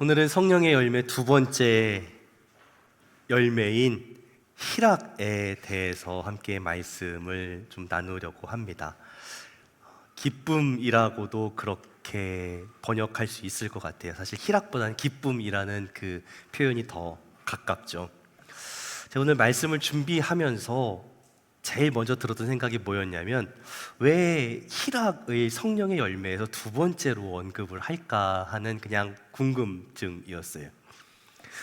오늘은 성령의 열매 두 번째 열매인 희락에 대해서 함께 말씀을 좀 나누려고 합니다. 기쁨이라고도 그렇게 번역할 수 있을 것 같아요. 사실 희락보다는 기쁨이라는 그 표현이 더 가깝죠. 제가 오늘 말씀을 준비하면서 제일 먼저 들었던 생각이 뭐였냐면, 왜 희락의 성령의 열매에서 두 번째로 언급을 할까 하는 그냥 궁금증이었어요.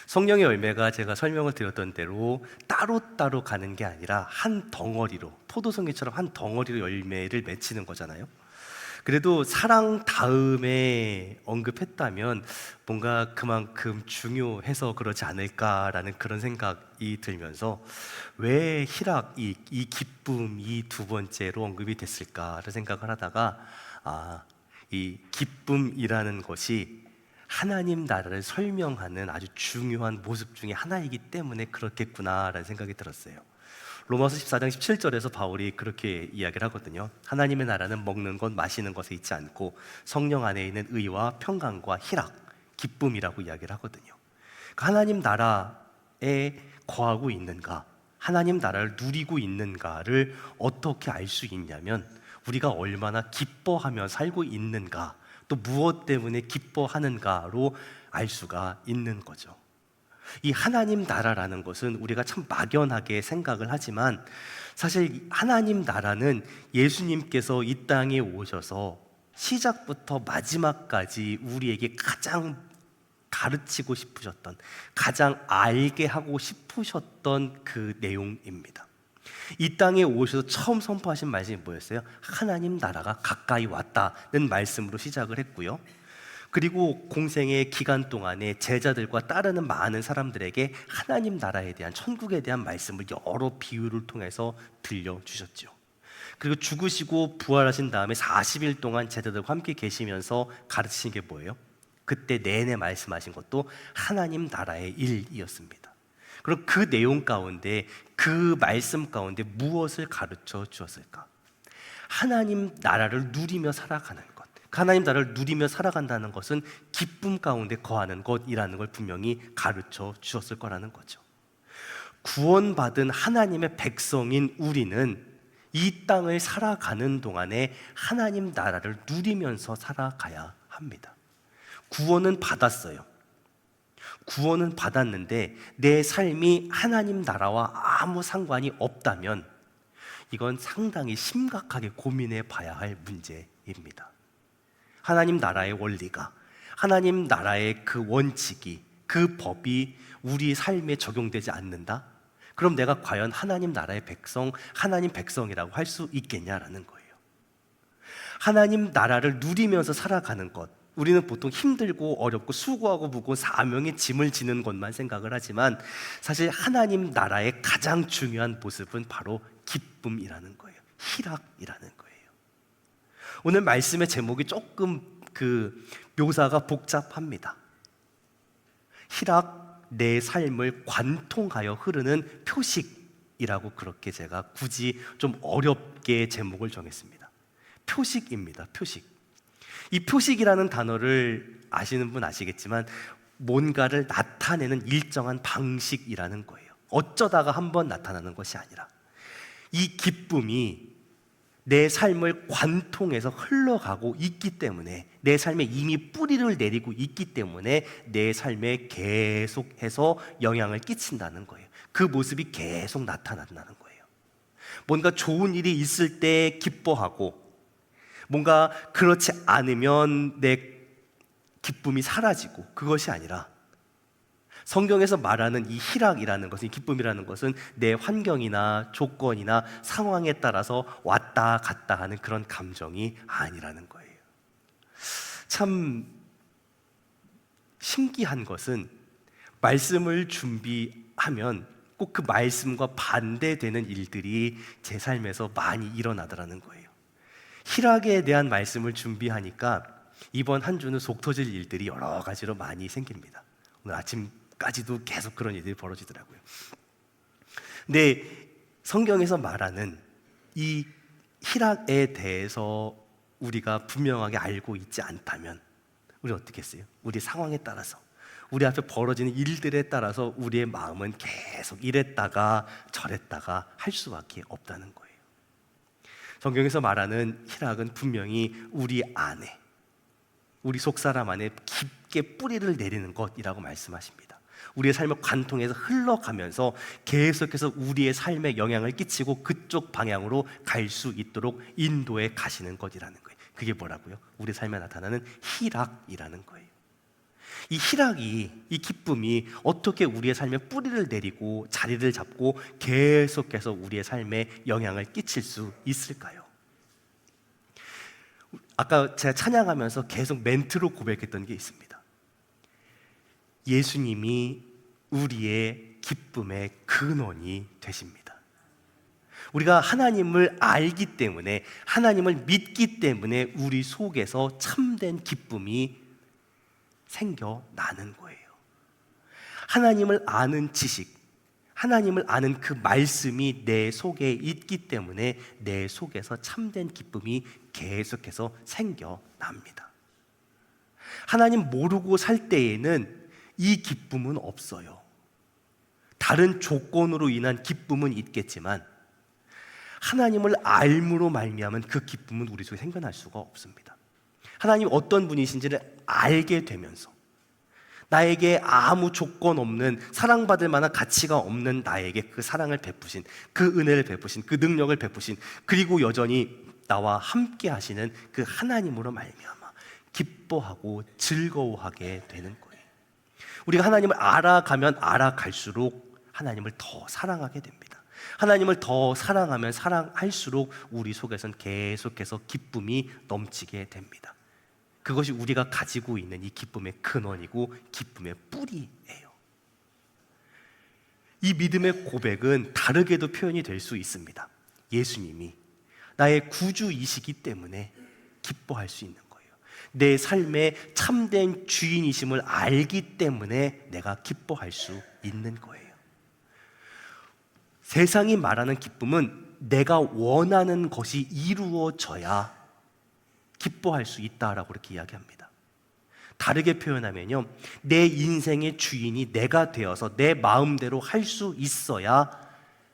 성령의 열매가 제가 설명을 드렸던 대로 따로따로 가는 게 아니라 한 덩어리로, 포도송이처럼 한 덩어리로 열매를 맺히는 거잖아요. 그래도 사랑 다음에 언급했다면 뭔가 그만큼 중요해서 그러지 않을까라는 그런 생각이 들면서, 왜 희락, 이 기쁨이 두 번째로 언급이 됐을까를 생각을 하다가, 이 기쁨이라는 것이 하나님 나라를 설명하는 아주 중요한 모습 중에 하나이기 때문에 그렇겠구나라는 생각이 들었어요. 로마서 14장 17절에서 바울이 그렇게 이야기를 하거든요. 하나님의 나라는 먹는 것, 마시는 것에 있지 않고 성령 안에 있는 의와 평강과 희락, 기쁨이라고 이야기를 하거든요. 하나님 나라에 거하고 있는가, 하나님 나라를 누리고 있는가를 어떻게 알 수 있냐면, 우리가 얼마나 기뻐하며 살고 있는가, 또 무엇 때문에 기뻐하는가로 알 수가 있는 거죠. 이 하나님 나라라는 것은 우리가 참 막연하게 생각을 하지만, 사실 하나님 나라는 예수님께서 이 땅에 오셔서 시작부터 마지막까지 우리에게 가장 가르치고 싶으셨던, 가장 알게 하고 싶으셨던 그 내용입니다. 이 땅에 오셔서 처음 선포하신 말씀이 뭐였어요? 하나님 나라가 가까이 왔다는 말씀으로 시작을 했고요. 그리고 공생의 기간 동안에 제자들과 따르는 많은 사람들에게 하나님 나라에 대한, 천국에 대한 말씀을 여러 비유를 통해서 들려주셨죠. 그리고 죽으시고 부활하신 다음에 40일 동안 제자들과 함께 계시면서 가르치신 게 뭐예요? 그때 내내 말씀하신 것도 하나님 나라의 일이었습니다. 그리고 그 내용 가운데, 그 말씀 가운데 무엇을 가르쳐 주었을까? 하나님 나라를 누리며 살아가는 것. 하나님 나라를 누리며 살아간다는 것은 기쁨 가운데 거하는 것이라는 걸 분명히 가르쳐 주었을 거라는 거죠. 구원받은 하나님의 백성인 우리는 이 땅을 살아가는 동안에 하나님 나라를 누리면서 살아가야 합니다. 구원은 받았어요. 구원은 받았는데 내 삶이 하나님 나라와 아무 상관이 없다면, 이건 상당히 심각하게 고민해 봐야 할 문제입니다. 하나님 나라의 원리가, 하나님 나라의 그 원칙이, 그 법이 우리 삶에 적용되지 않는다? 그럼 내가 과연 하나님 나라의 백성, 하나님 백성이라고 할 수 있겠냐라는 거예요. 하나님 나라를 누리면서 살아가는 것, 우리는 보통 힘들고 어렵고 수고하고 무거운 사명의 짐을 지는 것만 생각을 하지만, 사실 하나님 나라의 가장 중요한 모습은 바로 기쁨이라는 거예요. 희락이라는 거예요. 오늘 말씀의 제목이 조금 묘사가 복잡합니다. 희락, 내 삶을 관통하여 흐르는 표식이라고, 그렇게 제가 굳이 좀 어렵게 제목을 정했습니다. 표식입니다. 표식. 이 표식이라는 단어를 아시는 분 아시겠지만, 뭔가를 나타내는 일정한 방식이라는 거예요. 어쩌다가 한번 나타나는 것이 아니라, 이 기쁨이 내 삶을 관통해서 흘러가고 있기 때문에, 내 삶에 이미 뿌리를 내리고 있기 때문에 내 삶에 계속해서 영향을 끼친다는 거예요. 그 모습이 계속 나타난다는 거예요. 뭔가 좋은 일이 있을 때 기뻐하고, 뭔가 그렇지 않으면 내 기쁨이 사라지고, 그것이 아니라 성경에서 말하는 이 희락이라는 것은, 이 기쁨이라는 것은 내 환경이나 조건이나 상황에 따라서 왔다 갔다 하는 그런 감정이 아니라는 거예요. 참 신기한 것은, 말씀을 준비하면 꼭 그 말씀과 반대되는 일들이 제 삶에서 많이 일어나더라는 거예요. 희락에 대한 말씀을 준비하니까 이번 한 주는 속 터질 일들이 여러 가지로 많이 생깁니다. 오늘 아침까지도 계속 그런 일들이 벌어지더라고요. 근데 성경에서 말하는 이 희락에 대해서 우리가 분명하게 알고 있지 않다면, 우리 어떻게 했어요? 우리 상황에 따라서 우리 앞에 벌어지는 일들에 따라서 우리의 마음은 계속 이랬다가 저랬다가 할 수밖에 없다는 거예요. 성경에서 말하는 희락은 분명히 우리 안에, 우리 속사람 안에 깊게 뿌리를 내리는 것이라고 말씀하십니다. 우리의 삶을 관통해서 흘러가면서 계속해서 우리의 삶에 영향을 끼치고 그쪽 방향으로 갈 수 있도록 인도해 가시는 것이라는 거예요. 그게 뭐라고요? 우리 삶에 나타나는 희락이라는 거예요. 이 희락이, 이 기쁨이 어떻게 우리의 삶에 뿌리를 내리고 자리를 잡고 계속해서 우리의 삶에 영향을 끼칠 수 있을까요? 아까 제가 찬양하면서 계속 멘트로 고백했던 게 있습니다. 예수님이 우리의 기쁨의 근원이 되십니다. 우리가 하나님을 알기 때문에, 하나님을 믿기 때문에 우리 속에서 참된 기쁨이 생겨나는 거예요. 하나님을 아는 지식, 하나님을 아는 그 말씀이 내 속에 있기 때문에 내 속에서 참된 기쁨이 계속해서 생겨납니다. 하나님 모르고 살 때에는 이 기쁨은 없어요. 다른 조건으로 인한 기쁨은 있겠지만 하나님을 알므로 말미암은 그 기쁨은 우리 속에 생겨날 수가 없습니다. 하나님 어떤 분이신지를 알게 되면서 나에게 아무 조건 없는, 사랑받을 만한 가치가 없는 나에게 그 사랑을 베푸신, 그 은혜를 베푸신, 그 능력을 베푸신, 그리고 여전히 나와 함께 하시는 그 하나님으로 말미암아 기뻐하고 즐거워하게 되는 거예요. 우리가 하나님을 알아가면 알아갈수록 하나님을 더 사랑하게 됩니다. 하나님을 더 사랑하면 사랑할수록 우리 속에선 계속해서 기쁨이 넘치게 됩니다. 그것이 우리가 가지고 있는 이 기쁨의 근원이고 기쁨의 뿌리예요. 이 믿음의 고백은 다르게도 표현이 될 수 있습니다. 예수님이 나의 구주이시기 때문에 기뻐할 수 있는 거예요. 내 삶의 참된 주인이심을 알기 때문에 내가 기뻐할 수 있는 거예요. 세상이 말하는 기쁨은 내가 원하는 것이 이루어져야 기뻐할 수 있다라고 그렇게 이야기합니다. 다르게 표현하면요, 내 인생의 주인이 내가 되어서 내 마음대로 할 수 있어야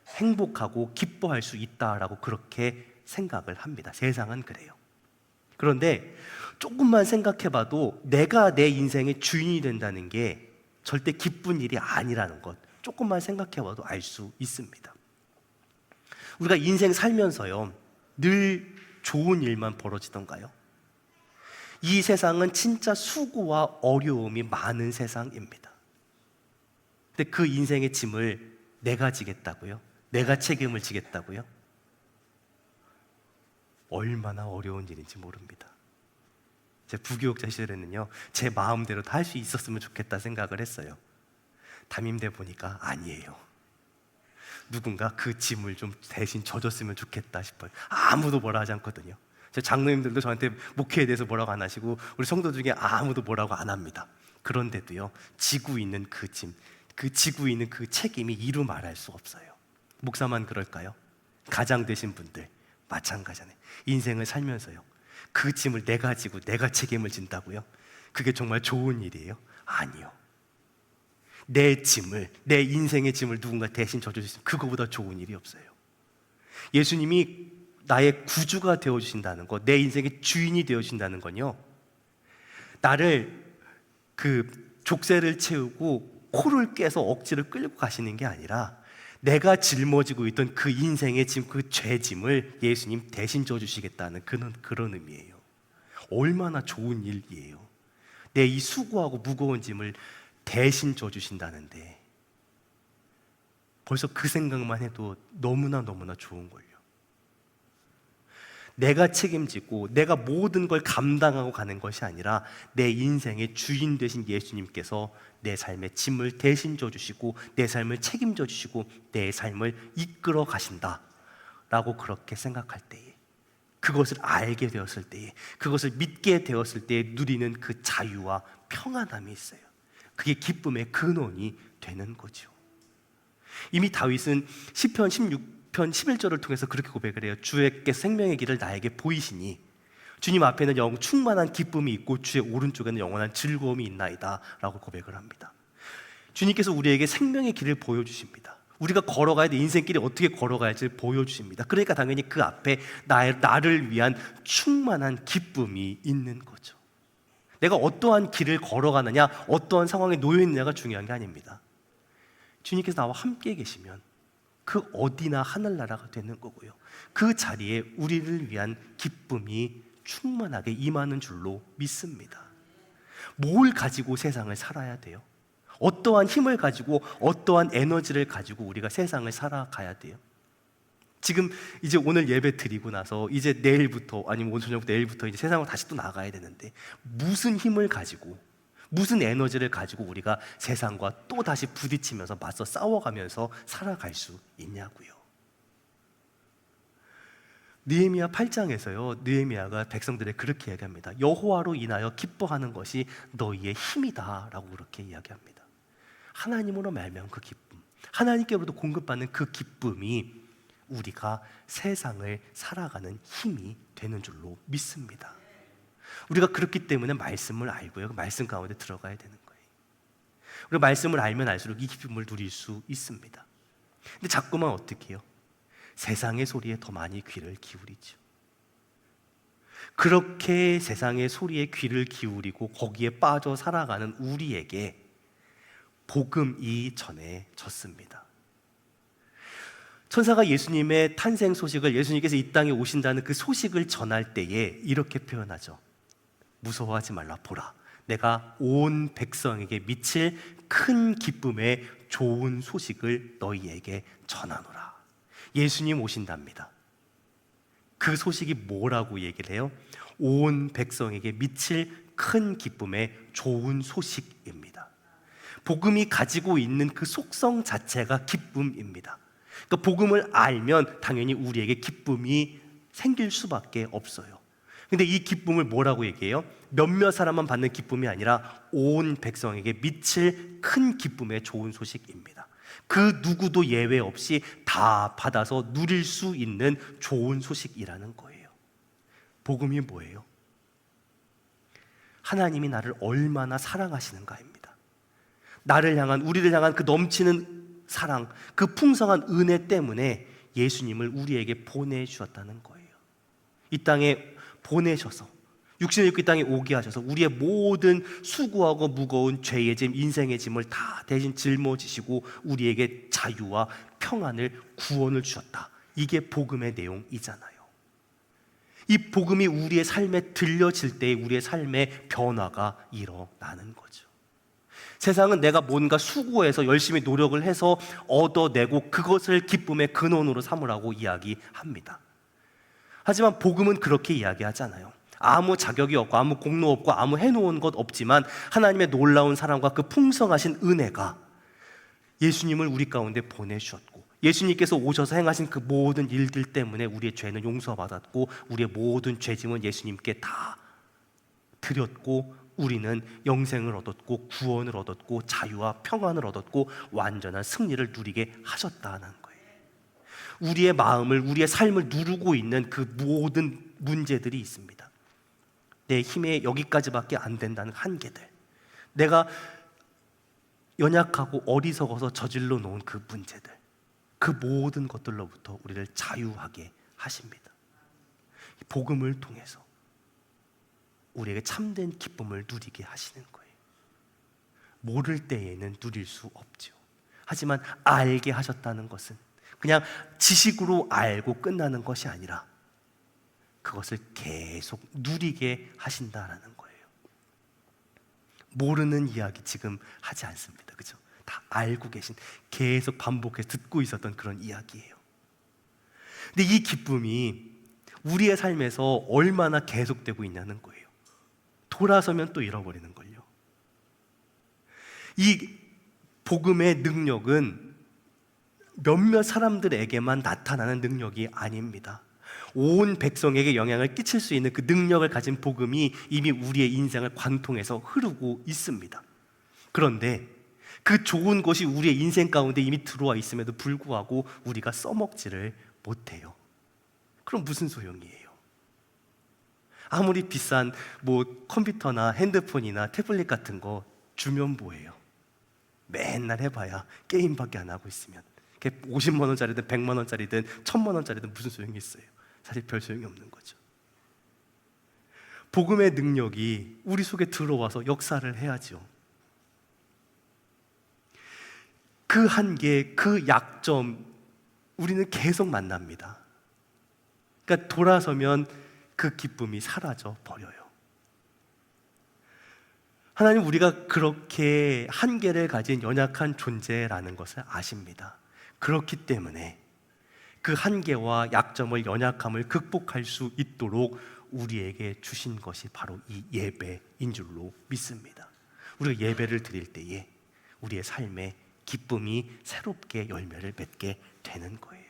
행복하고 기뻐할 수 있다라고 그렇게 생각을 합니다. 세상은 그래요. 그런데 조금만 생각해봐도 내가 내 인생의 주인이 된다는 게 절대 기쁜 일이 아니라는 것, 조금만 생각해봐도 알 수 있습니다. 우리가 인생 살면서요, 늘 좋은 일만 벌어지던가요? 이 세상은 진짜 수고와 어려움이 많은 세상입니다. 근데 그 인생의 짐을 내가 지겠다고요? 내가 책임을 지겠다고요? 얼마나 어려운 일인지 모릅니다. 제 부교육자 시절에는요, 제 마음대로 다 할 수 있었으면 좋겠다 생각을 했어요. 담임대 보니까 아니에요. 누군가 그 짐을 좀 대신 져줬으면 좋겠다 싶어요. 아무도 뭐라 하지 않거든요. 제 장로님들도 저한테 목회에 대해서 뭐라고 안 하시고 우리 성도 중에 아무도 뭐라고 안 합니다. 그런데도요, 지고 있는 그 짐, 그 지고 있는 그 책임이 이루 말할 수 없어요. 목사만 그럴까요? 가장 되신 분들 마찬가지잖아요. 인생을 살면서요, 그 짐을 내가 지고 내가 책임을 진다고요? 그게 정말 좋은 일이에요? 아니요. 내 짐을, 내 인생의 짐을 누군가 대신 져줄 수 있으면 그거보다 좋은 일이 없어요. 예수님이 나의 구주가 되어주신다는 것, 내 인생의 주인이 되어주신다는 건요, 나를 그 족쇄를 채우고 코를 깨서 억지로 끌고 가시는 게 아니라 내가 짊어지고 있던 그 인생의 짐, 그 죄짐을 예수님 대신 져주시겠다는 그런 의미예요. 얼마나 좋은 일이에요. 내 이 수고하고 무거운 짐을 대신 져주신다는데 벌써 그 생각만 해도 너무나 좋은걸요. 내가 책임지고 내가 모든 걸 감당하고 가는 것이 아니라 내 인생의 주인 되신 예수님께서 내 삶의 짐을 대신 져주시고 내 삶을 책임져 주시고 내 삶을 이끌어 가신다라고 그렇게 생각할 때에, 그것을 알게 되었을 때에, 그것을 믿게 되었을 때에 누리는 그 자유와 평안함이 있어요. 그게 기쁨의 근원이 되는 거죠. 이미 다윗은 시편 16편 11절을 통해서 그렇게 고백을 해요. 주께 생명의 길을 나에게 보이시니 주님 앞에는 충만한 기쁨이 있고 주의 오른쪽에는 영원한 즐거움이 있나이다 라고 고백을 합니다. 주님께서 우리에게 생명의 길을 보여주십니다. 우리가 걸어가야 돼, 인생길이 어떻게 걸어가야지 보여주십니다. 그러니까 당연히 그 앞에 나를 위한 충만한 기쁨이 있는 거죠. 내가 어떠한 길을 걸어가느냐, 어떠한 상황에 놓여 있느냐가 중요한 게 아닙니다. 주님께서 나와 함께 계시면 그 어디나 하늘나라가 되는 거고요, 그 자리에 우리를 위한 기쁨이 충만하게 임하는 줄로 믿습니다. 뭘 가지고 세상을 살아야 돼요? 어떠한 힘을 가지고, 어떠한 에너지를 가지고 우리가 세상을 살아가야 돼요? 지금 이제 오늘 예배 드리고 나서 이제 내일부터, 아니면 오늘 저녁부터 내일부터 이제 세상으로 다시 또 나가야 되는데, 무슨 힘을 가지고, 무슨 에너지를 가지고 우리가 세상과 또 다시 부딪히면서 맞서 싸워가면서 살아갈 수 있냐고요. 느헤미야 8장에서요, 느헤미야가 백성들에게 그렇게 이야기합니다. 여호와로 인하여 기뻐하는 것이 너희의 힘이다 라고 그렇게 이야기합니다. 하나님으로 말미암은 그 기쁨, 하나님께로부터 공급받는 그 기쁨이 우리가 세상을 살아가는 힘이 되는 줄로 믿습니다. 우리가 그렇기 때문에 말씀을 알고요, 그 말씀 가운데 들어가야 되는 거예요. 우리가 말씀을 알면 알수록 이 기쁨을 누릴 수 있습니다. 근데 자꾸만 어떻게 해요? 세상의 소리에 더 많이 귀를 기울이죠. 그렇게 세상의 소리에 귀를 기울이고 거기에 빠져 살아가는 우리에게 복음이 전해졌습니다. 천사가 예수님의 탄생 소식을, 예수님께서 이 땅에 오신다는 그 소식을 전할 때에 이렇게 표현하죠. 무서워하지 말라, 보라, 내가 온 백성에게 미칠 큰 기쁨의 좋은 소식을 너희에게 전하노라. 예수님 오신답니다. 그 소식이 뭐라고 얘기를 해요? 온 백성에게 미칠 큰 기쁨의 좋은 소식입니다. 복음이 가지고 있는 그 속성 자체가 기쁨입니다. 그러니까 복음을 알면 당연히 우리에게 기쁨이 생길 수밖에 없어요. 근데 이 기쁨을 뭐라고 얘기해요? 몇몇 사람만 받는 기쁨이 아니라 온 백성에게 미칠 큰 기쁨의 좋은 소식입니다. 그 누구도 예외 없이 다 받아서 누릴 수 있는 좋은 소식이라는 거예요. 복음이 뭐예요? 하나님이 나를 얼마나 사랑하시는가입니다. 나를 향한, 우리를 향한 그 넘치는 사랑, 그 풍성한 은혜 때문에 예수님을 우리에게 보내주셨다는 거예요. 이 땅에 보내셔서, 육신을 입고 이 땅에 오게 하셔서 우리의 모든 수고하고 무거운 죄의 짐, 인생의 짐을 다 대신 짊어지시고 우리에게 자유와 평안을, 구원을 주셨다. 이게 복음의 내용이잖아요. 이 복음이 우리의 삶에 들려질 때 우리의 삶의 변화가 일어나는 거죠. 세상은 내가 뭔가 수고해서 열심히 노력을 해서 얻어내고 그것을 기쁨의 근원으로 삼으라고 이야기합니다. 하지만 복음은 그렇게 이야기하잖아요. 아무 자격이 없고 아무 공로 없고 아무 해놓은 것 없지만 하나님의 놀라운 사랑과 그 풍성하신 은혜가 예수님을 우리 가운데 보내주셨고, 예수님께서 오셔서 행하신 그 모든 일들 때문에 우리의 죄는 용서받았고 우리의 모든 죄짐은 예수님께 다 드렸고 우리는 영생을 얻었고 구원을 얻었고 자유와 평안을 얻었고 완전한 승리를 누리게 하셨다는 거예요. 우리의 마음을, 우리의 삶을 누르고 있는 그 모든 문제들이 있습니다. 내 힘에 여기까지밖에 안 된다는 한계들, 내가 연약하고 어리석어서 저질러 놓은 그 문제들, 그 모든 것들로부터 우리를 자유하게 하십니다. 복음을 통해서 우리에게 참된 기쁨을 누리게 하시는 거예요. 모를 때에는 누릴 수 없죠. 하지만 알게 하셨다는 것은 그냥 지식으로 알고 끝나는 것이 아니라 그것을 계속 누리게 하신다라는 거예요. 모르는 이야기 지금 하지 않습니다. 그죠? 다 알고 계신, 계속 반복해서 듣고 있었던 그런 이야기예요. 근데 이 기쁨이 우리의 삶에서 얼마나 계속되고 있냐는 거예요. 돌아서면 또 잃어버리는 걸요. 이 복음의 능력은 몇몇 사람들에게만 나타나는 능력이 아닙니다. 온 백성에게 영향을 끼칠 수 있는 그 능력을 가진 복음이 이미 우리의 인생을 관통해서 흐르고 있습니다. 그런데 그 좋은 것이 우리의 인생 가운데 이미 들어와 있음에도 불구하고 우리가 써먹지를 못해요. 그럼 무슨 소용이에요? 아무리 비싼 뭐 컴퓨터나 핸드폰이나 태블릿 같은 거 주면 뭐예요? 맨날 해봐야 게임밖에 안 하고 있으면 50만 원짜리든 100만 원짜리든 1000만 원짜리든 무슨 소용이 있어요? 사실 별 소용이 없는 거죠. 복음의 능력이 우리 속에 들어와서 역사를 해야죠. 그 한계, 그 약점 우리는 계속 만납니다. 그러니까 돌아서면 그 기쁨이 사라져 버려요. 하나님, 우리가 그렇게 한계를 가진 연약한 존재라는 것을 아십니다. 그렇기 때문에 그 한계와 약점을, 연약함을 극복할 수 있도록 우리에게 주신 것이 바로 이 예배인 줄로 믿습니다. 우리가 예배를 드릴 때에 우리의 삶에 기쁨이 새롭게 열매를 맺게 되는 거예요.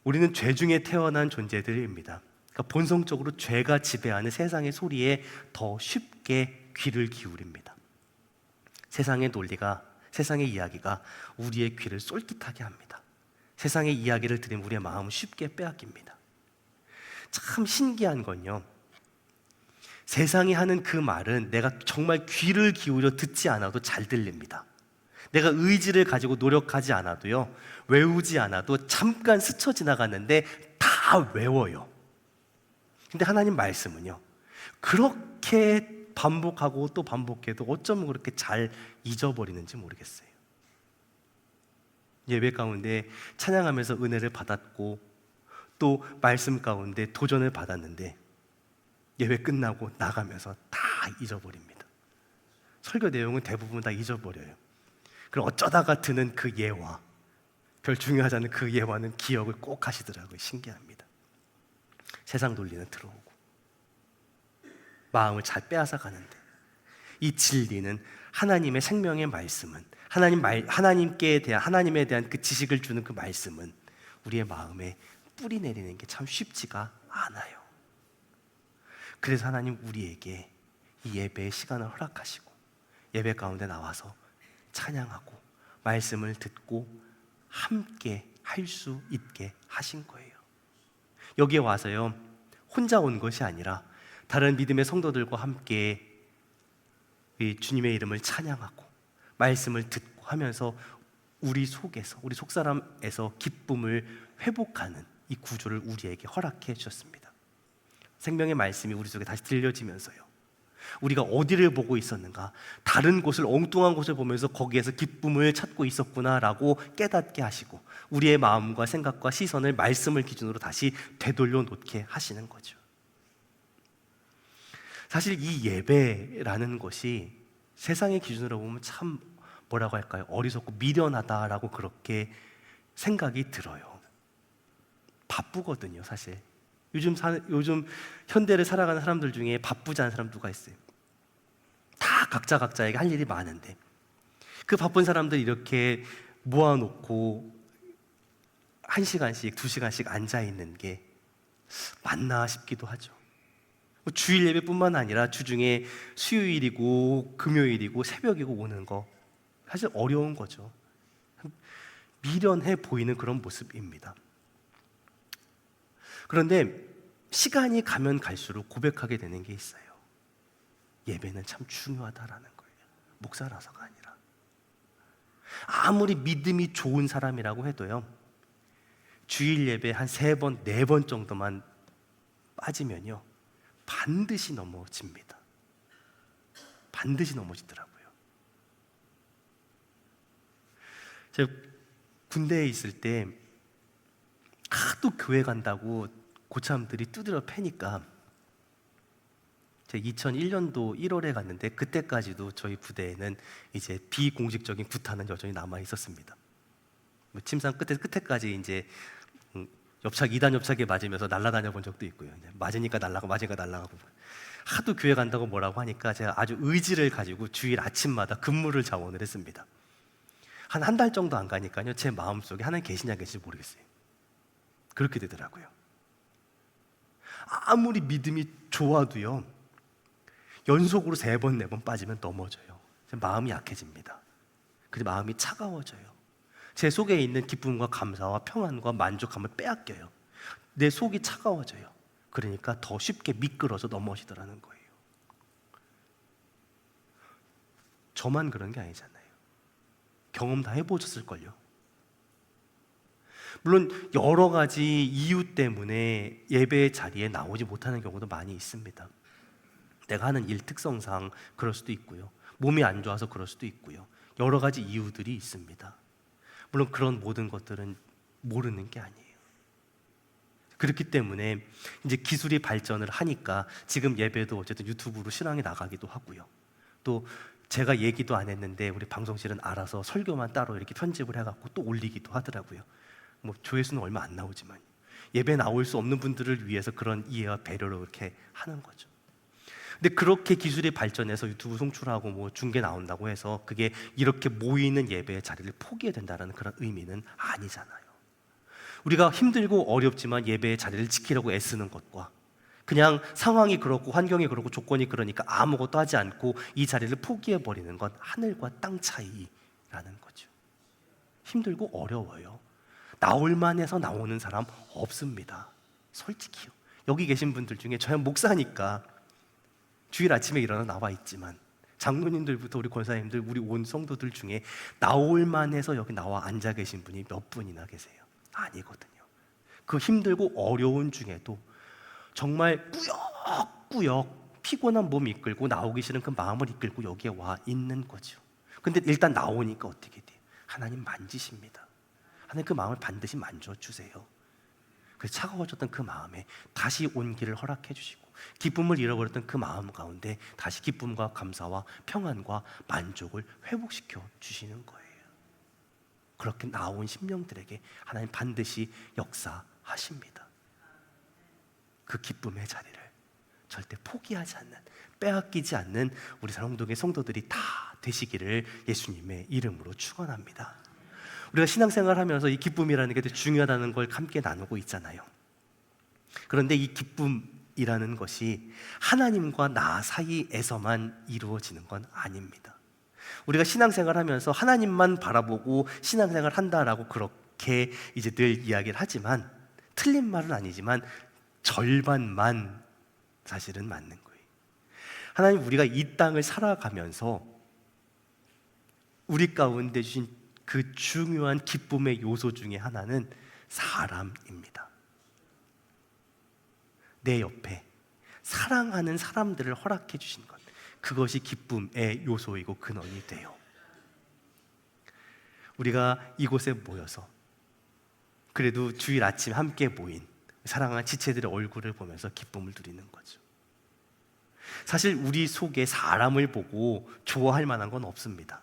우리는 죄 중에 태어난 존재들입니다. 그러니까 본성적으로 죄가 지배하는 세상의 소리에 더 쉽게 귀를 기울입니다. 세상의 논리가, 세상의 이야기가 우리의 귀를 쏠깃하게 합니다. 세상의 이야기를 들으면 우리의 마음을 쉽게 빼앗깁니다. 참 신기한 건요, 세상이 하는 그 말은 내가 정말 귀를 기울여 듣지 않아도 잘 들립니다. 내가 의지를 가지고 노력하지 않아도요, 외우지 않아도 잠깐 스쳐 지나갔는데 다 외워요. 근데 하나님 말씀은요, 그렇게 반복하고 또 반복해도 어쩌면 그렇게 잘 잊어버리는지 모르겠어요. 예배 가운데 찬양하면서 은혜를 받았고 또 말씀 가운데 도전을 받았는데 예배 끝나고 나가면서 다 잊어버립니다. 설교 내용은 대부분 다 잊어버려요. 그리고 어쩌다가 드는 그 예화, 별 중요하지 않은 그 예화는 기억을 꼭 하시더라고요. 신기합니다. 세상 논리는 들어오고 마음을 잘 빼앗아 가는데, 이 진리는, 하나님의 생명의 말씀은, 하나님께 대한, 하나님에 대한 그 지식을 주는 그 말씀은 우리의 마음에 뿌리 내리는 게 참 쉽지가 않아요. 그래서 하나님 우리에게 이 예배의 시간을 허락하시고 예배 가운데 나와서 찬양하고 말씀을 듣고 함께 할 수 있게 하신 거예요. 여기에 와서요, 혼자 온 것이 아니라 다른 믿음의 성도들과 함께 주님의 이름을 찬양하고 말씀을 듣고 하면서 우리 속에서, 우리 속사람에서 기쁨을 회복하는 이 구조를 우리에게 허락해 주셨습니다. 생명의 말씀이 우리 속에 다시 들려지면서요, 우리가 어디를 보고 있었는가, 다른 곳을, 엉뚱한 곳을 보면서 거기에서 기쁨을 찾고 있었구나라고 깨닫게 하시고 우리의 마음과 생각과 시선을 말씀을 기준으로 다시 되돌려 놓게 하시는 거죠. 사실 이 예배라는 것이 세상의 기준으로 보면 참 뭐라고 할까요? 어리석고 미련하다라고 그렇게 생각이 들어요. 바쁘거든요, 사실. 요즘 현대를 살아가는 사람들 중에 바쁘지 않은 사람 누가 있어요? 다 각자에게 할 일이 많은데 그 바쁜 사람들 이렇게 모아놓고 1시간씩 2시간씩 앉아있는 게 맞나 싶기도 하죠. 주일 예배뿐만 아니라 주중에 수요일이고 금요일이고 새벽이고 오는 거 사실 어려운 거죠. 미련해 보이는 그런 모습입니다. 그런데 시간이 가면 갈수록 고백하게 되는 게 있어요. 예배는 참 중요하다라는 거예요. 목사라서가 아니라. 아무리 믿음이 좋은 사람이라고 해도요, 주일 예배 한 3번, 4번 정도만 빠지면요, 반드시 넘어집니다. 반드시 넘어지더라고요. 제가 군대에 있을 때 하도 교회 간다고 고참들이 두드려 패니까 제가 2001년도 1월에 갔는데 그때까지도 저희 부대에는 이제 비공식적인 구타는 여전히 남아 있었습니다. 침상 끝에까지 이제 옆차기 2단 옆차기에 맞으면서 날아다녀 본 적도 있고요. 맞으니까 날아가고 맞으니까 날아가고. 하도 교회 간다고 뭐라고 하니까 제가 아주 의지를 가지고 주일 아침마다 근무를 자원을 했습니다. 한 달 정도 안 가니까요, 제 마음속에 하나님 계시냐 계신지 모르겠어요. 그렇게 되더라고요. 아무리 믿음이 좋아도요, 연속으로 3번, 4번 빠지면 넘어져요. 마음이 약해집니다. 그래서 마음이 차가워져요. 제 속에 있는 기쁨과 감사와 평안과 만족함을 빼앗겨요. 내 속이 차가워져요. 그러니까 더 쉽게 미끄러져 넘어지더라는 거예요. 저만 그런 게 아니잖아요. 경험 다 해보셨을걸요. 물론 여러 가지 이유 때문에 예배 자리에 나오지 못하는 경우도 많이 있습니다. 내가 하는 일 특성상 그럴 수도 있고요. 몸이 안 좋아서 그럴 수도 있고요. 여러 가지 이유들이 있습니다. 물론 그런 모든 것들은 모르는 게 아니에요. 그렇기 때문에 이제 기술이 발전을 하니까 지금 예배도 어쨌든 유튜브로 실황이 나가기도 하고요. 또 제가 얘기도 안 했는데 우리 방송실은 알아서 설교만 따로 이렇게 편집을 해갖고 또 올리기도 하더라고요. 뭐 조회수는 얼마 안 나오지만 예배 나올 수 없는 분들을 위해서 그런 이해와 배려로 이렇게 하는 거죠. 근데 그렇게 기술이 발전해서 유튜브 송출하고 뭐 중계 나온다고 해서 그게 이렇게 모이는 예배의 자리를 포기해야 된다는 그런 의미는 아니잖아요. 우리가 힘들고 어렵지만 예배의 자리를 지키려고 애쓰는 것과 그냥 상황이 그렇고 환경이 그렇고 조건이 그러니까 아무것도 하지 않고 이 자리를 포기해버리는 건 하늘과 땅 차이라는 거죠. 힘들고 어려워요. 나올만 해서 나오는 사람 없습니다. 솔직히요. 여기 계신 분들 중에 저야 목사니까 주일 아침에 일어나 나와 있지만 장로님들부터 우리 권사님들 우리 온 성도들 중에 나올만 해서 여기 나와 앉아 계신 분이 몇 분이나 계세요? 아니거든요. 그 힘들고 어려운 중에도 정말 꾸역꾸역 피곤한 몸 이끌고 나오기 싫은 그 마음을 이끌고 여기에 와 있는 거죠. 근데 일단 나오니까 어떻게 돼요? 하나님 만지십니다. 하나님 그 마음을 반드시 만져주세요. 그래서 차가워졌던 그 마음에 다시 온기를 허락해 주시고 기쁨을 잃어버렸던 그 마음 가운데 다시 기쁨과 감사와 평안과 만족을 회복시켜 주시는 거예요. 그렇게 나온 심령들에게 하나님 반드시 역사하십니다. 그 기쁨의 자리를 절대 포기하지 않는, 빼앗기지 않는 우리 사랑동의 성도들이 다 되시기를 예수님의 이름으로 축원합니다. 우리가 신앙생활하면서 이 기쁨이라는 게 되게 중요하다는 걸 함께 나누고 있잖아요. 그런데 이 기쁨이라는 것이 하나님과 나 사이에서만 이루어지는 건 아닙니다. 우리가 신앙생활하면서 하나님만 바라보고 신앙생활 한다라고 그렇게 이제 늘 이야기를 하지만 틀린 말은 아니지만 절반만 사실은 맞는 거예요. 하나님 우리가 이 땅을 살아가면서 우리 가운데 주신 그 중요한 기쁨의 요소 중에 하나는 사람입니다. 내 옆에 사랑하는 사람들을 허락해 주신 것, 그것이 기쁨의 요소이고 근원이 돼요. 우리가 이곳에 모여서 그래도 주일 아침 함께 모인 사랑하는 지체들의 얼굴을 보면서 기쁨을 누리는 거죠. 사실 우리 속에 사람을 보고 좋아할 만한 건 없습니다.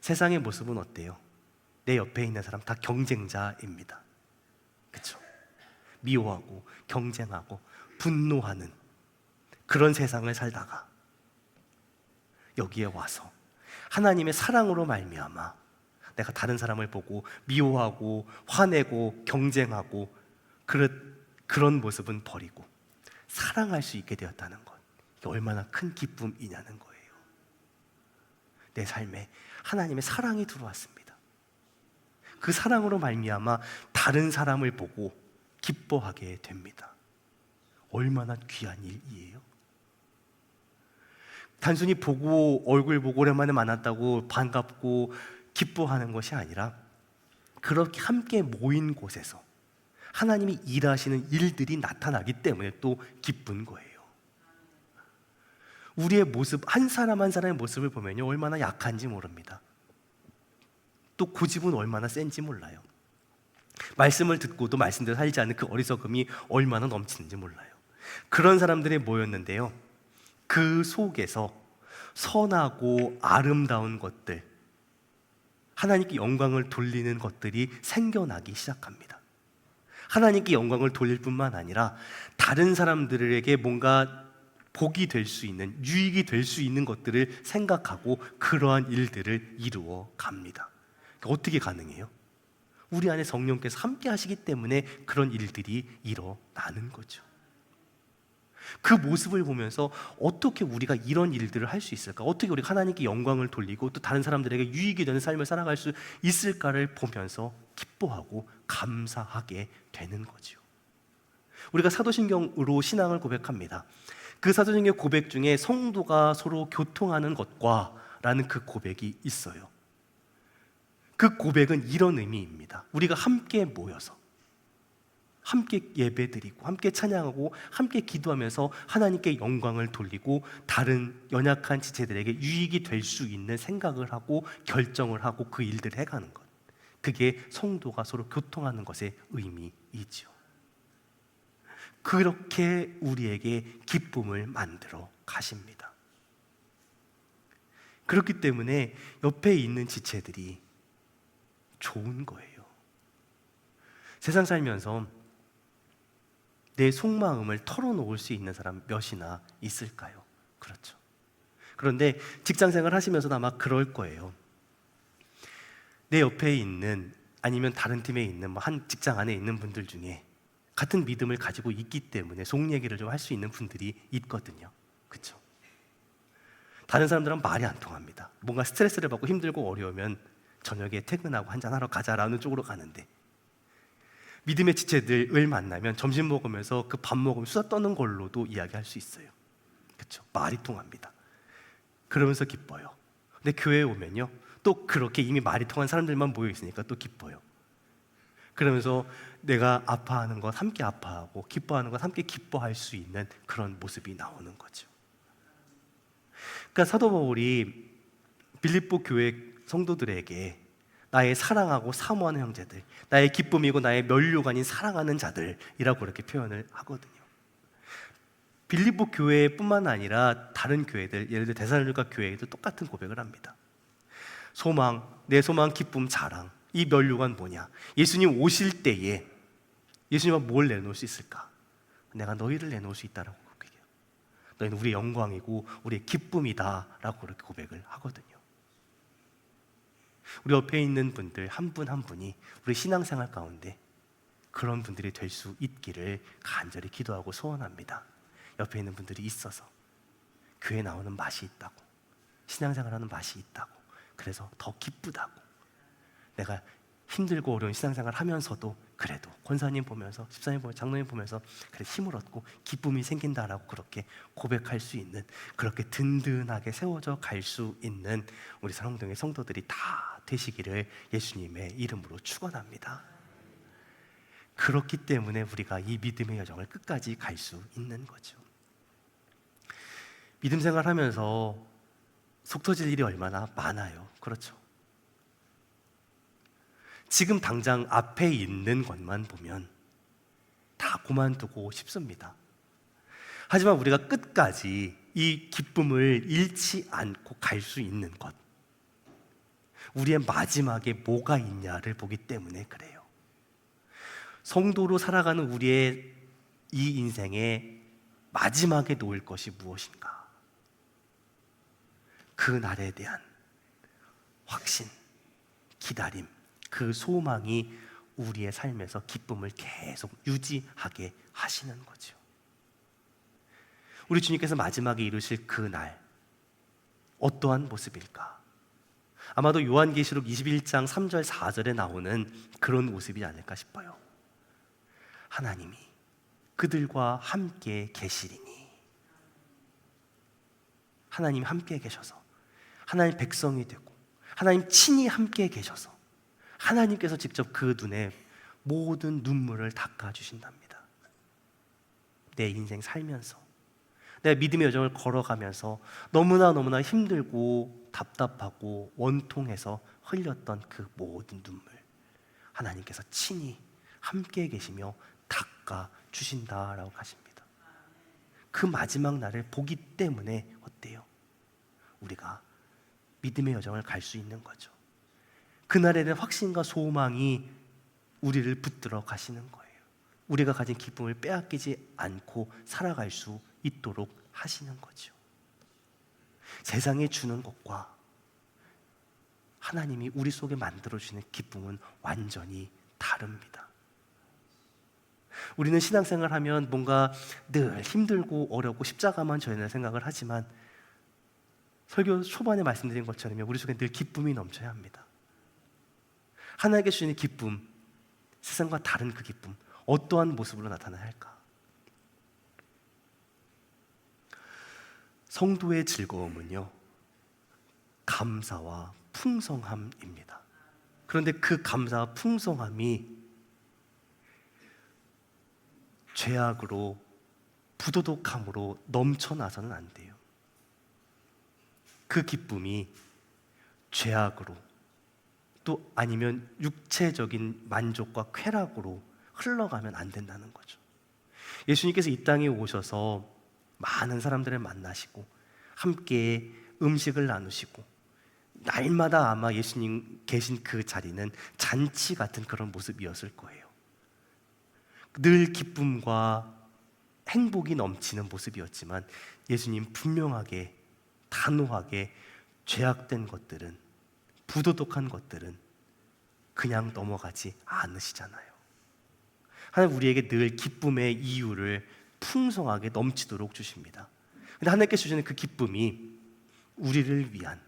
세상의 모습은 어때요? 내 옆에 있는 사람 다 경쟁자입니다. 그렇죠? 미워하고 경쟁하고 분노하는 그런 세상을 살다가 여기에 와서 하나님의 사랑으로 말미암아 내가 다른 사람을 보고 미워하고 화내고 경쟁하고 그런 모습은 버리고 사랑할 수 있게 되었다는 것, 이게 얼마나 큰 기쁨이냐는 거예요. 내 삶에 하나님의 사랑이 들어왔습니다. 그 사랑으로 말미암아 다른 사람을 보고 기뻐하게 됩니다. 얼마나 귀한 일이에요. 단순히 보고 얼굴 보고 오랜만에 만났다고 반갑고 기뻐하는 것이 아니라 그렇게 함께 모인 곳에서 하나님이 일하시는 일들이 나타나기 때문에 또 기쁜 거예요. 우리의 모습, 한 사람 한 사람의 모습을 보면요 얼마나 약한지 모릅니다. 또 고집은 얼마나 센지 몰라요. 말씀을 듣고도 말씀대로 살지 않는 그 어리석음이 얼마나 넘치는지 몰라요. 그런 사람들이 모였는데요, 그 속에서 선하고 아름다운 것들, 하나님께 영광을 돌리는 것들이 생겨나기 시작합니다. 하나님께 영광을 돌릴 뿐만 아니라 다른 사람들에게 뭔가 복이 될 수 있는, 유익이 될 수 있는 것들을 생각하고 그러한 일들을 이루어 갑니다. 어떻게 가능해요? 우리 안에 성령께서 함께 하시기 때문에 그런 일들이 일어나는 거죠. 그 모습을 보면서 어떻게 우리가 이런 일들을 할 수 있을까? 어떻게 우리가 하나님께 영광을 돌리고 또 다른 사람들에게 유익이 되는 삶을 살아갈 수 있을까를 보면서 기뻐하고 감사하게 되는 거죠. 우리가 사도신경으로 신앙을 고백합니다. 그 사도신경 고백 중에 성도가 서로 교통하는 것과 라는 그 고백이 있어요. 그 고백은 이런 의미입니다. 우리가 함께 모여서 함께 예배드리고 함께 찬양하고 함께 기도하면서 하나님께 영광을 돌리고 다른 연약한 지체들에게 유익이 될 수 있는 생각을 하고 결정을 하고 그 일들을 해가는 것, 그게 성도가 서로 교통하는 것의 의미이죠. 그렇게 우리에게 기쁨을 만들어 가십니다. 그렇기 때문에 옆에 있는 지체들이 좋은 거예요. 세상 살면서 내 속마음을 털어놓을 수 있는 사람 몇이나 있을까요? 그렇죠. 그런데 직장생활 하시면서도 아마 그럴 거예요. 내 옆에 있는, 아니면 다른 팀에 있는 한 직장 안에 있는 분들 중에 같은 믿음을 가지고 있기 때문에 속 얘기를 좀 할 수 있는 분들이 있거든요. 그렇죠? 다른 사람들은 말이 안 통합니다. 뭔가 스트레스를 받고 힘들고 어려우면 저녁에 퇴근하고 한잔하러 가자라는 쪽으로 가는데, 믿음의 지체들을 만나면 점심 먹으면서 그 밥 먹으면 수다 떠는 걸로도 이야기할 수 있어요. 그렇죠? 말이 통합니다. 그러면서 기뻐요. 근데 교회에 오면요, 또 그렇게 이미 말이 통한 사람들만 모여 있으니까 또 기뻐요. 그러면서 내가 아파하는 것 함께 아파하고 기뻐하는 것 함께 기뻐할 수 있는 그런 모습이 나오는 거죠. 그러니까 사도 바울이 빌립보 교회 성도들에게 나의 사랑하고 사모하는 형제들, 나의 기쁨이고 나의 면류관인 아닌 사랑하는 자들이라고 그렇게 표현을 하거든요. 빌립보 교회뿐만 아니라 다른 교회들, 예를 들어 데살로니가 교회에도 똑같은 고백을 합니다. 소망, 내 소망, 기쁨, 자랑, 이 면류관 뭐냐? 예수님 오실 때에 예수님은 뭘 내놓을 수 있을까? 내가 너희를 내놓을 수 있다라고 고백해요. 너희는 우리의 영광이고 우리의 기쁨이다라고 그렇게 고백을 하거든요. 우리 옆에 있는 분들 한 분 한 분이 우리 신앙생활 가운데 그런 분들이 될 수 있기를 간절히 기도하고 소원합니다. 옆에 있는 분들이 있어서 교회 나오는 맛이 있다고, 신앙생활하는 맛이 있다고, 그래서 더 기쁘다고, 내가 힘들고 어려운 신앙생활 하면서도 그래도 권사님 보면서, 집사님 보면서, 장로님 보면서 그래 힘을 얻고 기쁨이 생긴다라고 그렇게 고백할 수 있는, 그렇게 든든하게 세워져 갈 수 있는 우리 사랑동의 성도들이 다 되시기를 예수님의 이름으로 축원합니다. 그렇기 때문에 우리가 이 믿음의 여정을 끝까지 갈 수 있는 거죠. 믿음 생활하면서 속 터질 일이 얼마나 많아요. 그렇죠? 지금 당장 앞에 있는 것만 보면 다 그만두고 싶습니다. 하지만 우리가 끝까지 이 기쁨을 잃지 않고 갈 수 있는 것, 우리의 마지막에 뭐가 있냐를 보기 때문에 그래요. 성도로 살아가는 우리의 이 인생의 마지막에 놓을 것이 무엇인가? 그 날에 대한 확신, 기다림, 그 소망이 우리의 삶에서 기쁨을 계속 유지하게 하시는 거죠. 우리 주님께서 마지막에 이루실 그 날, 어떠한 모습일까? 아마도 요한계시록 21장 3절 4절에 나오는 그런 모습이 아닐까 싶어요. 하나님이 그들과 함께 계시리니, 하나님이 함께 계셔서 하나님 백성이 되고 하나님 친히 함께 계셔서 하나님께서 직접 그 눈에 모든 눈물을 닦아주신답니다. 내 인생 살면서, 내가 믿음의 여정을 걸어가면서 너무나 힘들고 답답하고 원통해서 흘렸던 그 모든 눈물, 하나님께서 친히 함께 계시며 닦아주신다라고 하십니다. 그 마지막 날을 보기 때문에 어때요? 우리가 믿음의 여정을 갈 수 있는 거죠. 그날에 대한 확신과 소망이 우리를 붙들어 가시는 거예요. 우리가 가진 기쁨을 빼앗기지 않고 살아갈 수 있도록 하시는 거죠. 세상이 주는 것과 하나님이 우리 속에 만들어주시는 기쁨은 완전히 다릅니다. 우리는 신앙생활 하면 뭔가 늘 힘들고 어렵고 십자가만 져야 되는 생각을 하지만, 설교 초반에 말씀드린 것처럼 우리 속에 늘 기쁨이 넘쳐야 합니다. 하나님께 주시는 기쁨, 세상과 다른 그 기쁨, 어떠한 모습으로 나타나야 할까? 성도의 즐거움은요, 감사와 풍성함입니다. 그런데 그 감사와 풍성함이 죄악으로, 부도덕함으로 넘쳐나서는 안 돼요. 그 기쁨이 죄악으로, 또 아니면 육체적인 만족과 쾌락으로 흘러가면 안 된다는 거죠. 예수님께서 이 땅에 오셔서 많은 사람들을 만나시고 함께 음식을 나누시고, 날마다 아마 예수님 계신 그 자리는 잔치 같은 그런 모습이었을 거예요. 늘 기쁨과 행복이 넘치는 모습이었지만 예수님 분명하게, 단호하게 죄악된 것들은, 부도덕한 것들은 그냥 넘어가지 않으시잖아요. 하나님 우리에게 늘 기쁨의 이유를 풍성하게 넘치도록 주십니다. 근데 하나님께서 주시는 그 기쁨이 우리를 위한,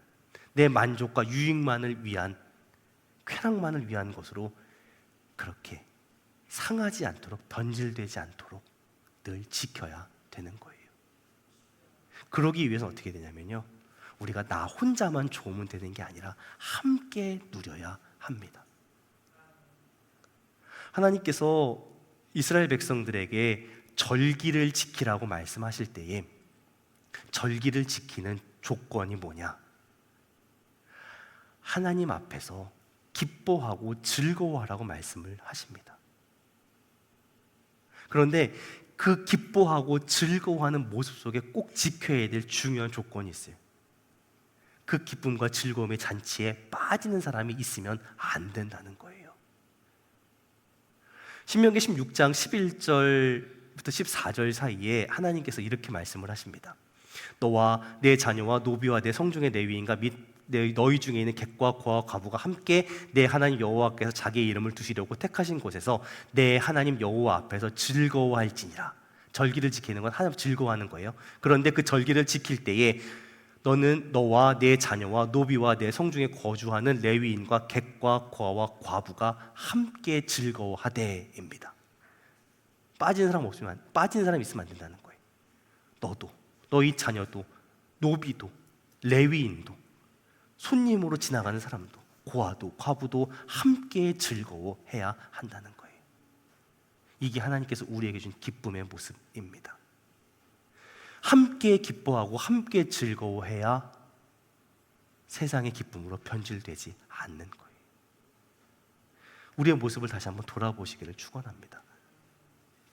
내 만족과 유익만을 위한, 쾌락만을 위한 것으로 그렇게 상하지 않도록, 변질되지 않도록 늘 지켜야 되는 거예요. 그러기 위해서 어떻게 되냐면요, 우리가 나 혼자만 좋으면 되는 게 아니라 함께 누려야 합니다. 하나님께서 이스라엘 백성들에게 절기를 지키라고 말씀하실 때에 절기를 지키는 조건이 뭐냐? 하나님 앞에서 기뻐하고 즐거워하라고 말씀을 하십니다. 그런데 그 기뻐하고 즐거워하는 모습 속에 꼭 지켜야 될 중요한 조건이 있어요. 그 기쁨과 즐거움의 잔치에 빠지는 사람이 있으면 안 된다는 거예요. 신명기 16장 11절부터 14절 사이에 하나님께서 이렇게 말씀을 하십니다. 너와 내 자녀와 노비와 내 성중의 레위인과 및 너희 중에 있는 객과 고와 과부가 함께 내 하나님 여호와께서 자기의 이름을 두시려고 택하신 곳에서 내 하나님 여호와 앞에서 즐거워할지니라. 절기를 지키는 건 하나님 즐거워하는 거예요. 그런데 그 절기를 지킬 때에 너는 너와 내 자녀와 노비와 내 성중에 거주하는 레위인과 객과 고아와 과부가 함께 즐거워하되입니다. 빠진 사람 있으면 안 된다는 거예요. 너도, 너희 자녀도, 노비도, 레위인도, 손님으로 지나가는 사람도, 고아도, 과부도 함께 즐거워해야 한다는 거예요. 이게 하나님께서 우리에게 준 기쁨의 모습입니다. 함께 기뻐하고 함께 즐거워해야 세상의 기쁨으로 변질되지 않는 거예요. 우리의 모습을 다시 한번 돌아보시기를 축원합니다.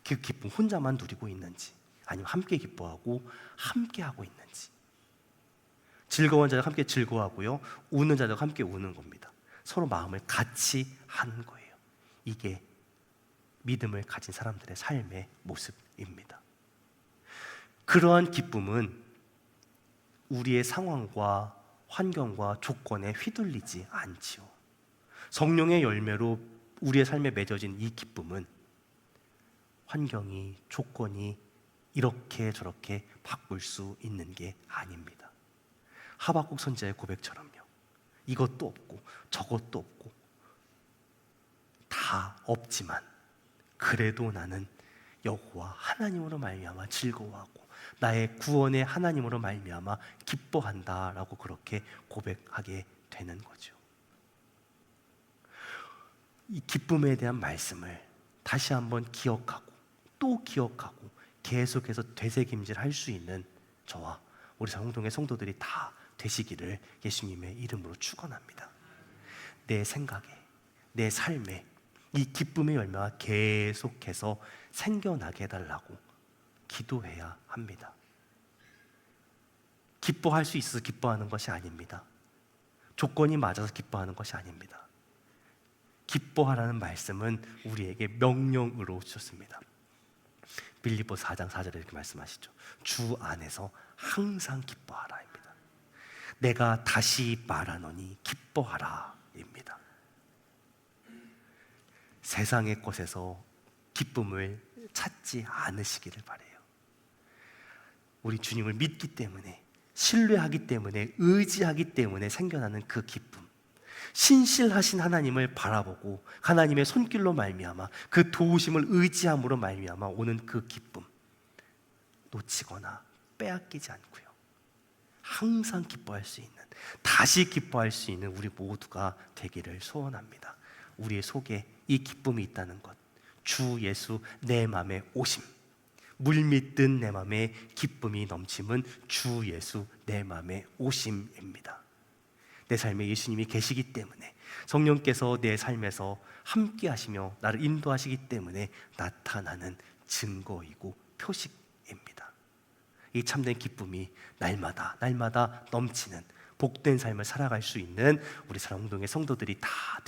그 기쁨 혼자만 누리고 있는지, 아니면 함께 기뻐하고 함께 하고 있는지. 즐거운 자들 함께 즐거워하고요, 우는 자들 함께 우는 겁니다. 서로 마음을 같이 하는 거예요. 이게 믿음을 가진 사람들의 삶의 모습입니다. 그러한 기쁨은 우리의 상황과 환경과 조건에 휘둘리지 않지요. 성령의 열매로 우리의 삶에 맺어진 이 기쁨은 환경이, 조건이 이렇게 저렇게 바꿀 수 있는 게 아닙니다. 하박국 선지자의 고백처럼요, 이것도 없고 저것도 없고 다 없지만 그래도 나는 여호와 하나님으로 말미암아 즐거워하고 나의 구원의 하나님으로 말미암아 기뻐한다라고 그렇게 고백하게 되는 거죠. 이 기쁨에 대한 말씀을 다시 한번 기억하고 또 기억하고 계속해서 되새김질할 수 있는 저와 우리 성동의 성도들이 다 되시기를 예수님의 이름으로 축원합니다. 내 생각에, 내 삶에 이 기쁨의 열매가 계속해서 생겨나게 해달라고 기도해야 합니다. 기뻐할 수 있어서 기뻐하는 것이 아닙니다. 조건이 맞아서 기뻐하는 것이 아닙니다. 기뻐하라는 말씀은 우리에게 명령으로 주셨습니다. 빌립보 4장 4절에 이렇게 말씀하시죠. 주 안에서 항상 기뻐하라입니다. 내가 다시 말하노니 기뻐하라입니다. 세상의 것에서 기쁨을 찾지 않으시기를 바라요. 우리 주님을 믿기 때문에, 신뢰하기 때문에, 의지하기 때문에 생겨나는 그 기쁨, 신실하신 하나님을 바라보고 하나님의 손길로 말미암아 그 도우심을 의지함으로 말미암아 오는 그 기쁨, 놓치거나 빼앗기지 않고요, 항상 기뻐할 수 있는, 다시 기뻐할 수 있는 우리 모두가 되기를 소원합니다. 우리의 속에 이 기쁨이 있다는 것, 주 예수 내 맘에 오심, 물밀듯 내 맘에 기쁨이 넘침은 주 예수 내 맘에 오심입니다. 내 삶에 예수님이 계시기 때문에, 성령께서 내 삶에서 함께 하시며 나를 인도하시기 때문에 나타나는 증거이고 표식입니다. 이 참된 기쁨이 날마다 날마다 넘치는 복된 삶을 살아갈 수 있는 우리 사랑운동의 성도들이 다